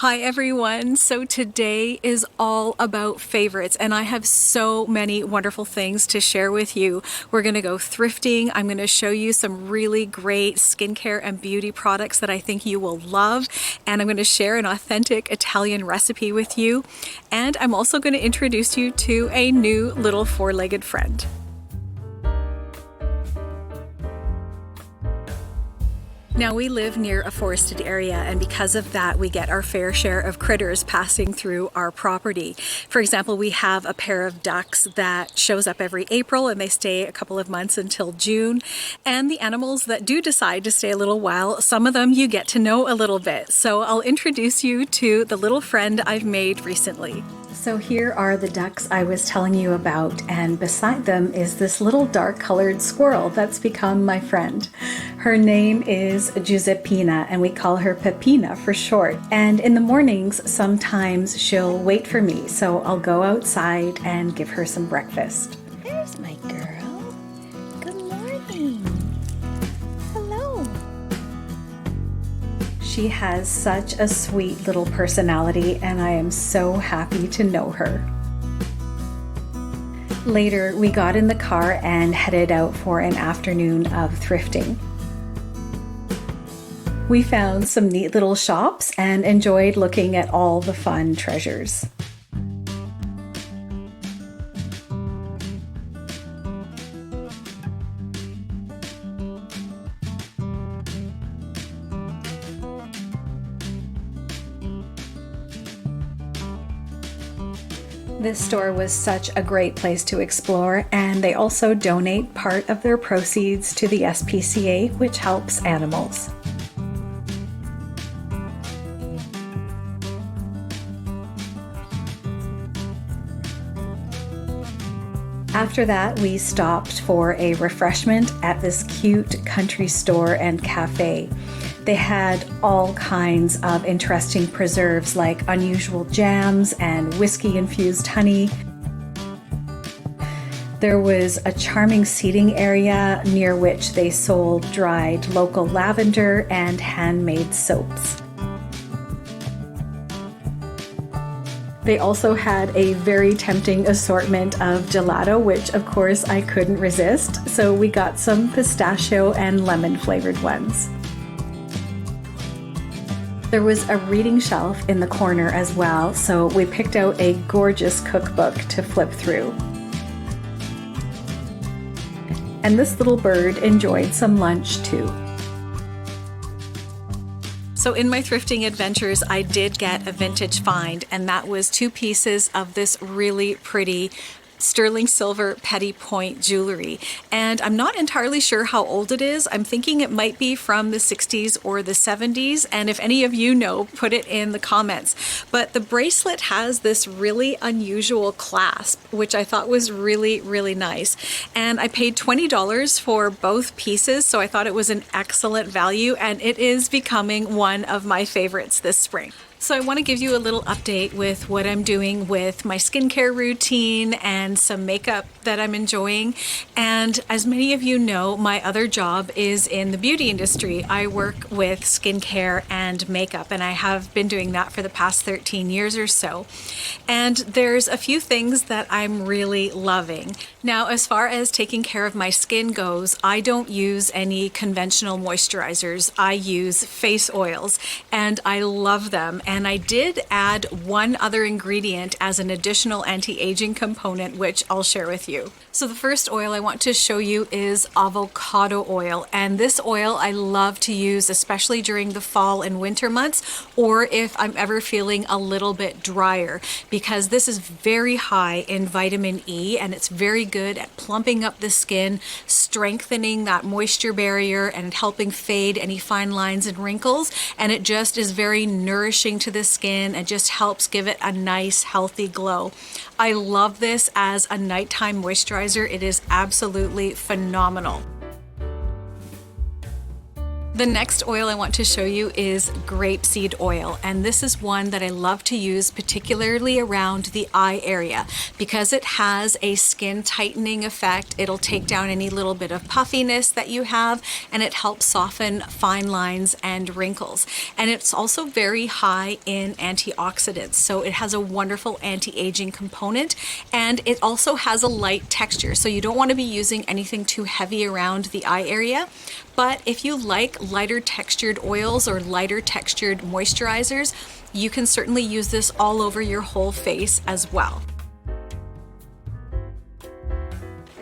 Hi everyone! So today is all about favorites and I have so many wonderful things to share with you. We're going to go thrifting. I'm going to show you some really great skincare and beauty products that I think you will love, and I'm going to share an authentic Italian recipe with you, and I'm also going to introduce you to a new little four-legged friend. Now, we live near a forested area, and because of that we get our fair share of critters passing through our property. For example, we have a pair of ducks that shows up every April and they stay a couple of months until June. And the animals that do decide to stay a little while, some of them you get to know a little bit. So I'll introduce you to the little friend I've made recently. So here are the ducks I was telling you about, and beside them is this little dark colored squirrel that's become my friend. Her name is Giuseppina and we call her Peppina for short. And in the mornings sometimes she'll wait for me, so I'll go outside and give her some breakfast. There's my girl. Good morning. Hello. She has such a sweet little personality and I am so happy to know her. Later, we got in the car and headed out for an afternoon of thrifting. We found some neat little shops and enjoyed looking at all the fun treasures. This store was such a great place to explore, and they also donate part of their proceeds to the SPCA, which helps animals. After that, we stopped for a refreshment at this cute country store and cafe. They had all kinds of interesting preserves like unusual jams and whiskey-infused honey. There was a charming seating area near which they sold dried local lavender and handmade soaps. They also had a very tempting assortment of gelato, which of course I couldn't resist, so we got some pistachio and lemon flavored ones. There was a reading shelf in the corner as well, so we picked out a gorgeous cookbook to flip through. And this little bird enjoyed some lunch too. So in my thrifting adventures, I did get a vintage find, and that was 2 pieces of this really pretty sterling silver petty point jewelry, and I'm not entirely sure how old it is. I'm thinking it might be from the 60s or the 70s, and if any of you know, put it in the comments. But the bracelet has this really unusual clasp, which I thought was really nice, and I paid $20 for both pieces, so I thought it was an excellent value, and it is becoming one of my favorites this spring. So I want to give you a little update with what I'm doing with my skincare routine and some makeup that I'm enjoying. And as many of you know, my other job is in the beauty industry. I work with skincare and makeup, and I have been doing that for the past 13 years or so. And there's a few things that I'm really loving. Now, as far as taking care of my skin goes, I don't use any conventional moisturizers. I use face oils, and I love them. And I did add one other ingredient as an additional anti-aging component, which I'll share with you. So the first oil I want to show you is avocado oil, and this oil I love to use especially during the fall and winter months, or if I'm ever feeling a little bit drier, because this is very high in vitamin E and it's very good at plumping up the skin, strengthening that moisture barrier and helping fade any fine lines and wrinkles, and it just is very nourishing to the skin and just helps give it a nice healthy glow. I love this as a nighttime moisturizer. It is absolutely phenomenal. The next oil I want to show you is grapeseed oil, and this is one that I love to use particularly around the eye area because it has a skin tightening effect. It'll take down any little bit of puffiness that you have, and it helps soften fine lines and wrinkles. And it's also very high in antioxidants, so it has a wonderful anti-aging component, and it also has a light texture, so you don't want to be using anything too heavy around the eye area. But if you like lighter textured oils or lighter textured moisturizers, you can certainly use this all over your whole face as well.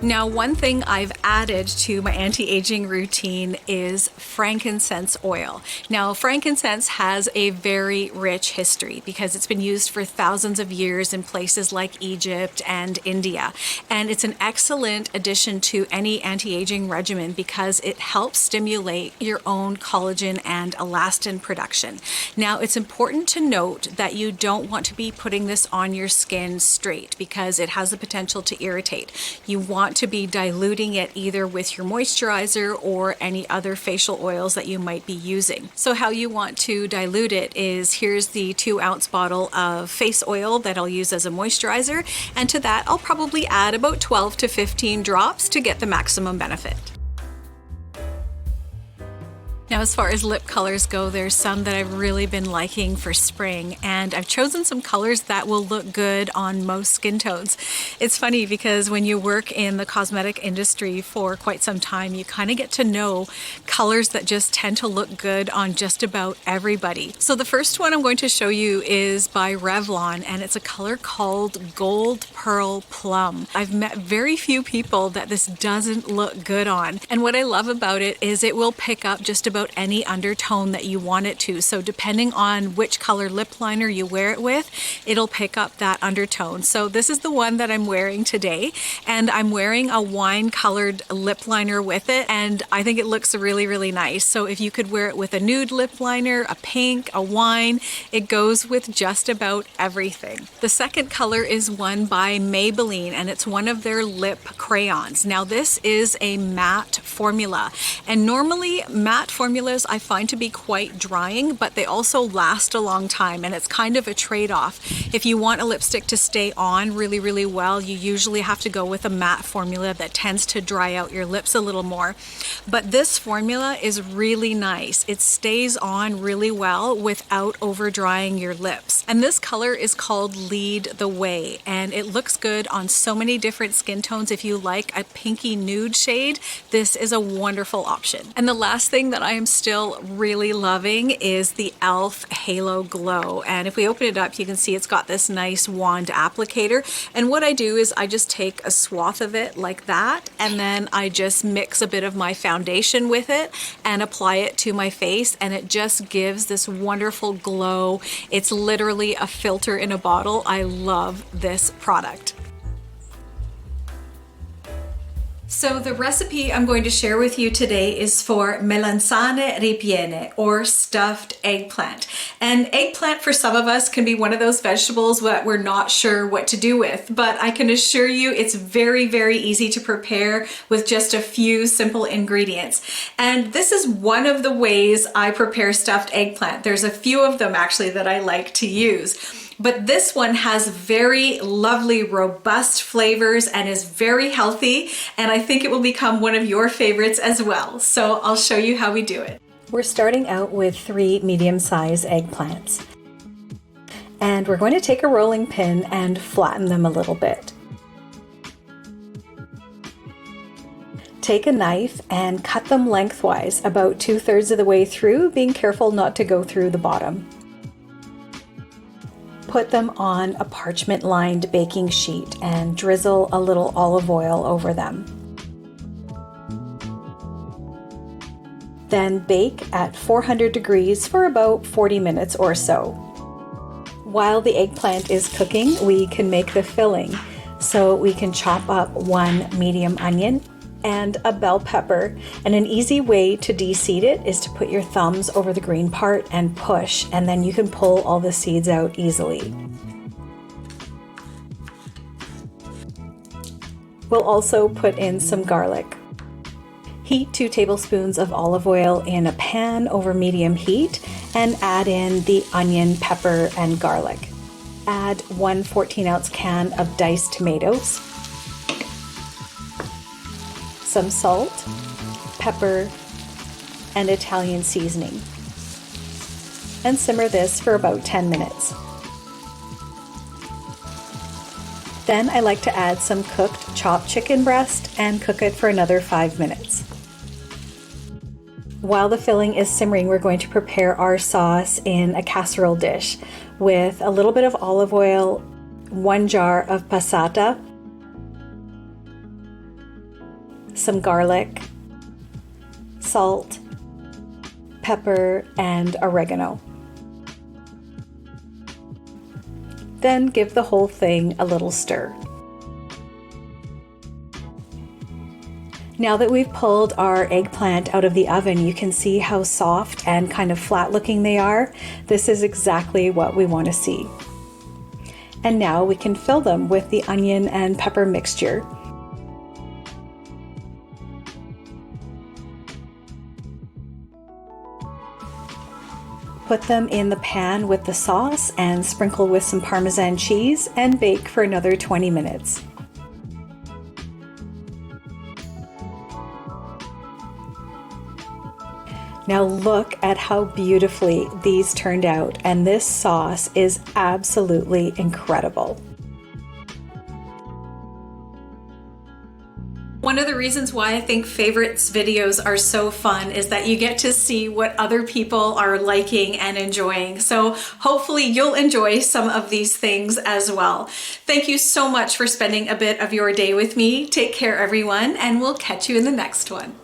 Now, one thing I've added to my anti-aging routine is frankincense oil. Now, frankincense has a very rich history because it's been used for thousands of years in places like Egypt and India. And it's an excellent addition to any anti-aging regimen because it helps stimulate your own collagen and elastin production. Now, it's important to note that you don't want to be putting this on your skin straight because it has the potential to irritate. You want to be diluting it either with your moisturizer or any other facial oils that you might be using. So how you want to dilute it is, here's the 2-ounce bottle of face oil that I'll use as a moisturizer, and to that I'll probably add about 12 to 15 drops to get the maximum benefit. Now, as far as lip colors go, there's some that I've really been liking for spring, and I've chosen some colors that will look good on most skin tones. It's funny because when you work in the cosmetic industry for quite some time, you kind of get to know colors that just tend to look good on just about everybody. So the first one I'm going to show you is by Revlon, and it's a color called Gold Pearl Plum. I've met very few people that this doesn't look good on, and what I love about it is it will pick up just about any undertone that you want it to. So depending on which color lip liner you wear it with, it'll pick up that undertone. So this is the one that I'm wearing today, and I'm wearing a wine colored lip liner with it, and I think it looks really, really nice. So if you could wear it with a nude lip liner, a pink, a wine, it goes with just about everything. The second color is one by Maybelline, and it's one of their lip crayons. Now this is a matte formula, and normally matte formulas I find to be quite drying, but they also last a long time, and it's kind of a trade-off. If you want a lipstick to stay on really, really well, you usually have to go with a matte formula that tends to dry out your lips a little more. But this formula is really nice. It stays on really well without over drying your lips. And this color is called Lead the Way, and it looks good on so many different skin tones. If you like a pinky nude shade, this is a wonderful option. And the last thing that I am still really loving is the e.l.f. Halo Glow, and if we open it up you can see it's got this nice wand applicator, and what I do is I just take a swath of it like that, and then I just mix a bit of my foundation with it and apply it to my face, and it just gives this wonderful glow. It's literally a filter in a bottle. I love this product. So the recipe I'm going to share with you today is for Melanzane Ripiene, or stuffed eggplant. And eggplant for some of us can be one of those vegetables that we're not sure what to do with, but I can assure you it's very, very easy to prepare with just a few simple ingredients. And this is one of the ways I prepare stuffed eggplant. There's a few of them actually that I like to use. But this one has very lovely, robust flavors and is very healthy, and I think it will become one of your favorites as well. So I'll show you how we do it. We're starting out with 3 medium-sized eggplants. And we're going to take a rolling pin and flatten them a little bit. Take a knife and cut them lengthwise, about 2/3 of the way through, being careful not to go through the bottom. Put them on a parchment-lined baking sheet and drizzle a little olive oil over them. Then bake at 400 degrees for about 40 minutes or so. While the eggplant is cooking, we can make the filling. So we can chop up 1 medium onion and a bell pepper, and an easy way to de-seed it is to put your thumbs over the green part and push, and then you can pull all the seeds out easily. We'll also put in some garlic. Heat 2 tablespoons of olive oil in a pan over medium heat and add in the onion, pepper, and garlic. Add 1 14-ounce can of diced tomatoes, some salt, pepper, and Italian seasoning, and simmer this for about 10 minutes. Then I like to add some cooked chopped chicken breast and cook it for another 5 minutes. While the filling is simmering, we're going to prepare our sauce in a casserole dish with a little bit of olive oil, 1 jar of passata, some garlic, salt, pepper, and oregano. Then give the whole thing a little stir. Now that we've pulled our eggplant out of the oven, you can see how soft and kind of flat looking they are. This is exactly what we want to see. And now we can fill them with the onion and pepper mixture. Put them in the pan with the sauce and sprinkle with some Parmesan cheese and bake for another 20 minutes. Now look at how beautifully these turned out, and this sauce is absolutely incredible. One of the reasons why I think favorites videos are so fun is that you get to see what other people are liking and enjoying. So hopefully you'll enjoy some of these things as well. Thank you so much for spending a bit of your day with me. Take care, everyone, and we'll catch you in the next one.